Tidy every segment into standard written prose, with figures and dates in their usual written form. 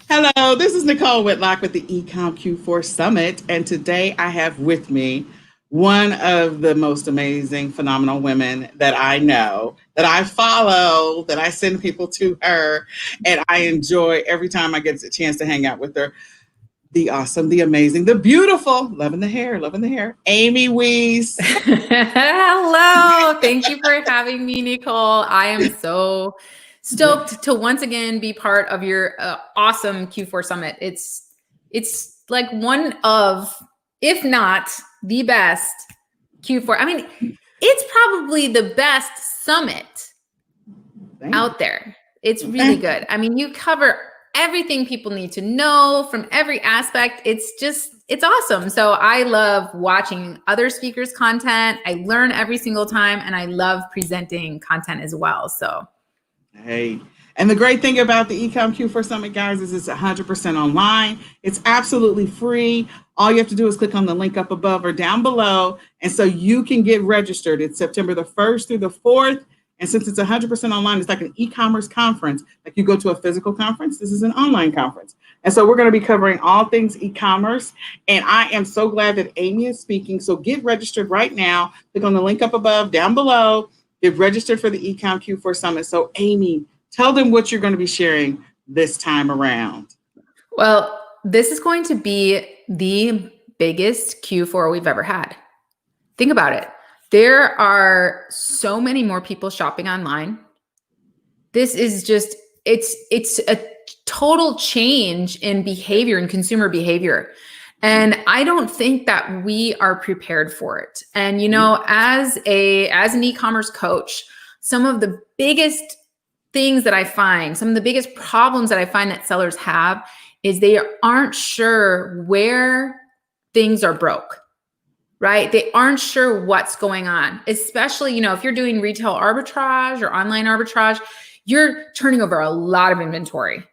Hello, this is Nicole Whitlock with the Ecom Q4 Summit, and today I have with me one of the most amazing, phenomenal women that I know, that I follow, that I send people to her, and I enjoy every time I get a chance to hang out with her. The awesome, the amazing, the beautiful, loving the hair, Amy Wees. Hello. Thank you for having me, Nicole. I am so stoked to once again be part of your awesome Q4 Summit. It's like one of, if not the best Q4. I mean, it's probably the best summit out there. It's really good. I mean, you cover everything people need to know from every aspect. It's awesome. So I love watching other speakers' content. I learn every single time, and I love presenting content as well. So, hey. And the great thing about the Ecom Q4 Summit, guys, is it's 100% online. It's absolutely free. All you have to do is click on the link up above or down below. And so you can get registered. It's September the 1st through the 4th. And since it's 100% online, it's like an e-commerce conference. Like you go to a physical conference, this is an online conference. And so we're going to be covering all things e-commerce. And I am so glad that Amy is speaking. So get registered right now. Click on the link up above, down below. Get registered for the Ecom Q4 Summit. So Amy, tell them what you're going to be sharing this time around. Well, this is going to be the biggest Q4 we've ever had. Think about it. There are so many more people shopping online. This is just, it's a total change in behavior and consumer behavior. And I don't think that we are prepared for it. And, you know, as an e-commerce coach, some of the biggest things that I find, some of the biggest problems that I find that sellers have is they aren't sure where things are broke. Right? They aren't sure what's going on, especially, you know, if you're doing retail arbitrage or online arbitrage, you're turning over a lot of inventory,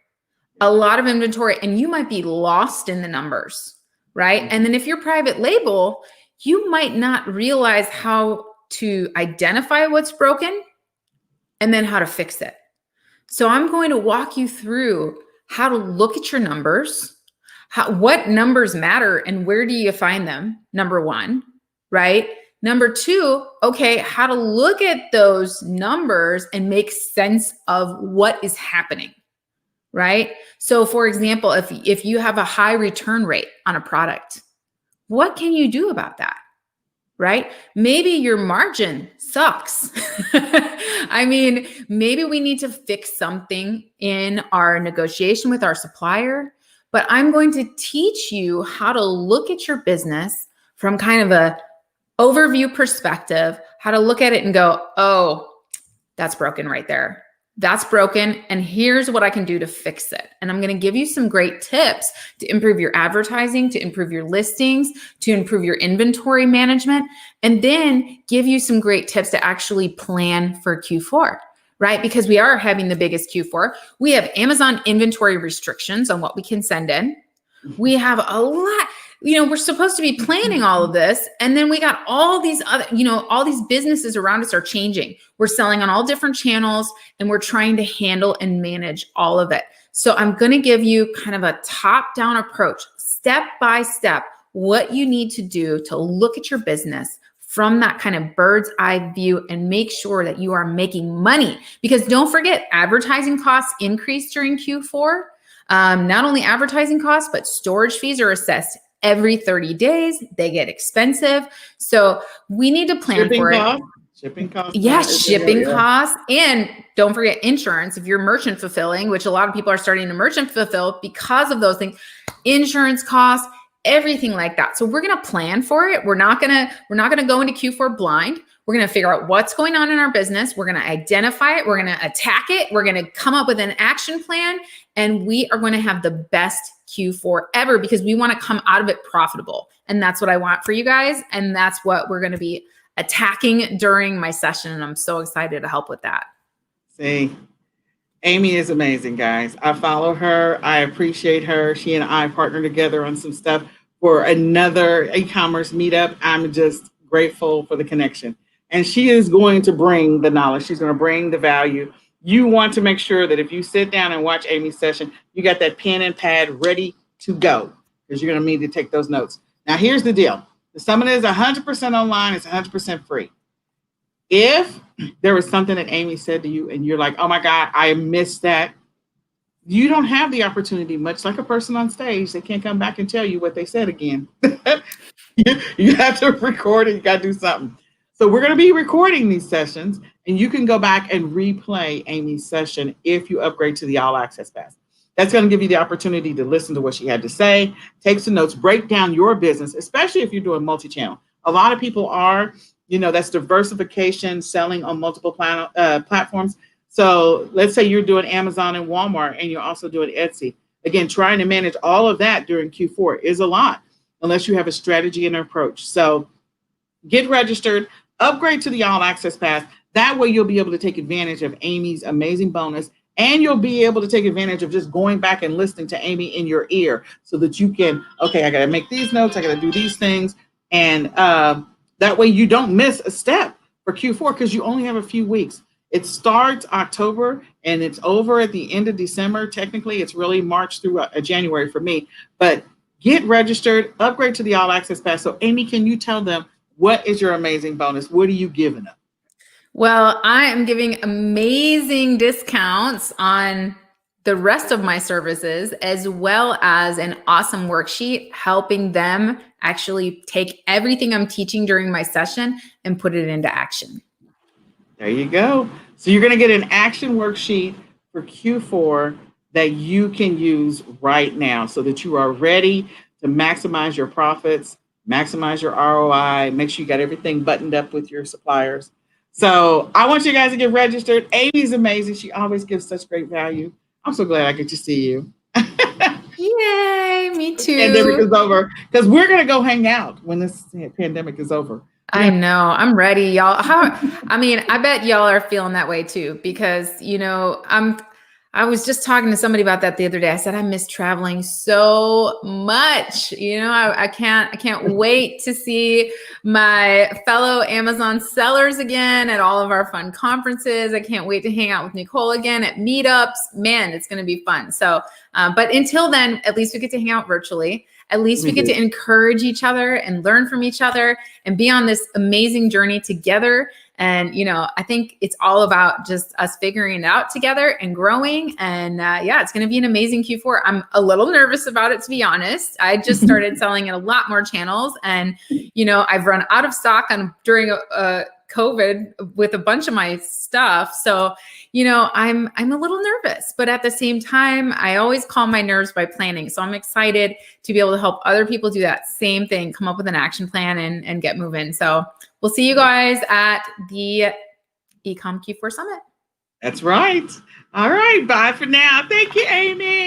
and you might be lost in the numbers, right? And then if you're private label, you might not realize how to identify what's broken and then how to fix it. So I'm going to walk you through how to look at your numbers, what numbers matter and where do you find them? Number one, right? Number two, okay, how to look at those numbers and make sense of what is happening, right? So for example, if you have a high return rate on a product, what can you do about that? Right? Maybe your margin sucks. I mean, maybe we need to fix something in our negotiation with our supplier. But I'm going to teach you how to look at your business from kind of a overview perspective, how to look at it and go, oh, that's broken right there. That's broken. And here's what I can do to fix it. And I'm going to give you some great tips to improve your advertising, to improve your listings, to improve your inventory management, and then give you some great tips to actually plan for Q4. Right? Because we are having the biggest Q4. We have Amazon inventory restrictions on what we can send in. We have a lot, you know, we're supposed to be planning all of this. And then we got all these other, you know, all these businesses around us are changing. We're selling on all different channels and we're trying to handle and manage all of it. So I'm going to give you kind of a top-down approach, step by step, what you need to do to look at your business from that kind of bird's eye view and make sure that you are making money. Because don't forget, advertising costs increase during Q4. Not only advertising costs, but storage fees are assessed every 30 days. They get expensive. So we need to plan for it. Shipping costs. Yes, shipping costs. And don't forget insurance. If you're merchant fulfilling, which a lot of people are starting to merchant fulfill because of those things, insurance costs, everything like that. So we're going to plan for it. We're not going to go into Q4 blind. We're going to figure out what's going on in our business. We're going to identify it. We're going to attack it. We're going to come up with an action plan, and we are going to have the best Q4 ever because we want to come out of it profitable. And that's what I want for you guys. And that's what we're going to be attacking during my session. And I'm so excited to help with that. See, Amy is amazing, guys. I follow her. I appreciate her. She and I partner together on some stuff for another e-commerce meetup. I'm just grateful for the connection. And she is going to bring the knowledge. She's going to bring the value. you want to make sure that if you sit down and watch Amy's session, you got that pen and pad ready to go because you're going to need to take those notes. Now, here's the deal. The summit is 100% online. It's 100% free. If there was something that Amy said to you and you're like, oh my God, I missed that, you don't have the opportunity, much like a person on stage. They can't come back and tell you what they said again. You have to record it. You got to do something. So we're going to be recording these sessions, and you can go back and replay Amy's session if you upgrade to the All Access Pass. That's going to give you the opportunity to listen to what she had to say, take some notes, break down your business, especially if you're doing multi-channel. A lot of people are, that's diversification, selling on multiple platforms. So let's say you're doing Amazon and Walmart, and you're also doing Etsy. Again, trying to manage all of that during Q4 is a lot, unless you have a strategy and approach. So get registered, upgrade to the All Access Pass. That way you'll be able to take advantage of Amy's amazing bonus, and you'll be able to take advantage of just going back and listening to Amy in your ear so that you can, okay, I got to make these notes, I got to do these things. And that way you don't miss a step for Q4 because you only have a few weeks. It starts October and it's over at the end of December. Technically, it's really March through January for me. But get registered, upgrade to the All Access Pass. So, Amy, can you tell them what is your amazing bonus? What are you giving them? Well, I am giving amazing discounts on the rest of my services, as well as an awesome worksheet helping them actually take everything I'm teaching during my session and put it into action. There you go. So you're going to get an action worksheet for Q4 that you can use right now so that you are ready to maximize your profits, maximize your ROI, make sure you got everything buttoned up with your suppliers. So I want you guys to get registered. Amy's amazing. She always gives such great value. I'm so glad I get to see you. Yay, me too. The pandemic is over because we're going to go hang out when this pandemic is over. I know. I'm ready, y'all. I bet y'all are feeling that way too, because, I was just talking to somebody about that the other day. I said, I miss traveling so much. I can't wait to see my fellow Amazon sellers again at all of our fun conferences. I can't wait to hang out with Nicole again at meetups. Man, it's going to be fun. So, but until then, at least we get to hang out virtually. At least we get to encourage each other and learn from each other and be on this amazing journey together. And, I think it's all about just us figuring it out together and growing. And it's going to be an amazing Q4. I'm a little nervous about it, to be honest. I just started selling in a lot more channels. And, I've run out of stock during COVID with a bunch of my stuff. So, I'm a little nervous, but at the same time, I always calm my nerves by planning. So I'm excited to be able to help other people do that same thing, come up with an action plan and get moving. So we'll see you guys at the Ecom Q4 Summit. That's right. All right. Bye for now. Thank you, Amy.